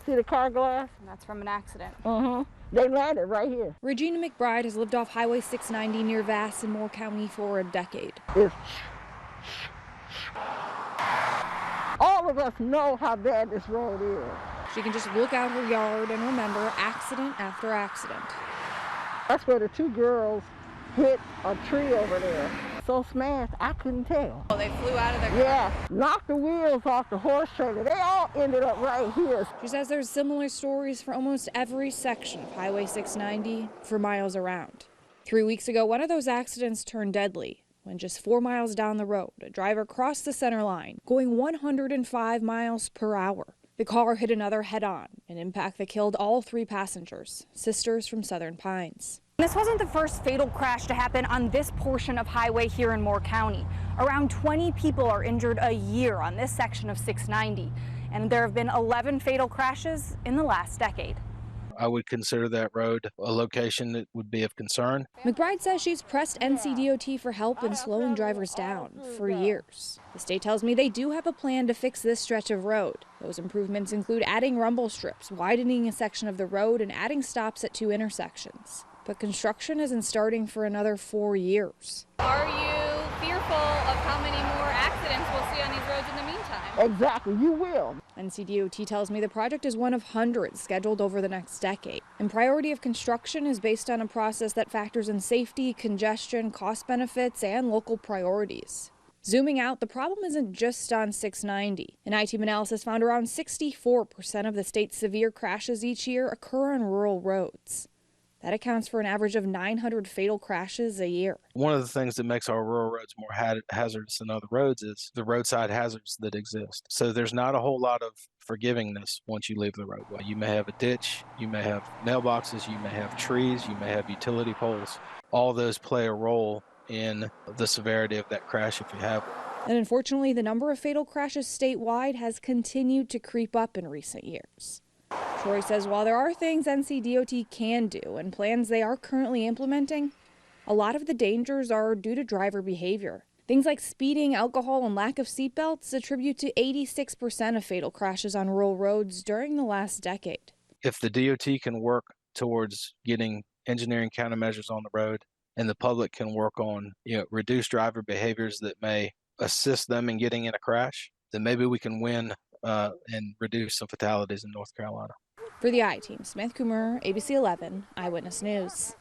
See the car glass? And that's from an accident. They landed right here. Regina McBride has lived off Highway 690 near Vass in Moore County for a decade. All of us know how bad this road is. She can just look out her yard and remember accident after accident. That's where the two girls hit a tree over there. So smashed, I couldn't tell. Oh, they flew out of their car? Yeah, knocked the wheels off the horse trailer. They all ended up right here. She says there's similar stories for almost every section of Highway 690 for miles around. 3 weeks ago, one of those accidents turned deadly when just 4 miles down the road, a driver crossed the center line, going 105 miles per hour. The car hit another head-on, an impact that killed all 3 passengers, sisters from Southern Pines. This wasn't the first fatal crash to happen on this portion of highway here in Moore County. Around 20 people are injured a year on this section of 690, and there have been 11 fatal crashes in the last decade. I would consider that road a location that would be of concern. McBride says she's pressed NCDOT for help in slowing drivers down for years. The state tells me they do have a plan to fix this stretch of road. Those improvements include adding rumble strips, widening a section of the road, and adding stops at 2 intersections. But construction isn't starting for another 4 years. Are you fearful of how many more accidents we'll see on these roads in the meantime? Exactly, you will. NCDOT tells me the project is one of hundreds scheduled over the next decade. And priority of construction is based on a process that factors in safety, congestion, cost benefits, and local priorities. Zooming out, the problem isn't just on 690. An I-team analysis found around 64% of the state's severe crashes each year occur on rural roads. That accounts for an average of 900 fatal crashes a year. One of the things that makes our rural roads more hazardous than other roads is the roadside hazards that exist. So there's not a whole lot of forgivingness once you leave the roadway. You may have a ditch, you may have mailboxes, you may have trees, you may have utility poles. All those play a role in the severity of that crash if you have one. And unfortunately, the number of fatal crashes statewide has continued to creep up in recent years. Troy says while there are things NCDOT can do and plans they are currently implementing, a lot of the dangers are due to driver behavior. Things like speeding, alcohol, and lack of seatbelts attribute to 86% of fatal crashes on rural roads during the last decade. If the DOT can work towards getting engineering countermeasures on the road and the public can work on reduced driver behaviors that may assist them in getting in a crash, then maybe we can win and reduce some fatalities in North Carolina. For the I-Team, Smith Coomer, ABC 11 Eyewitness News.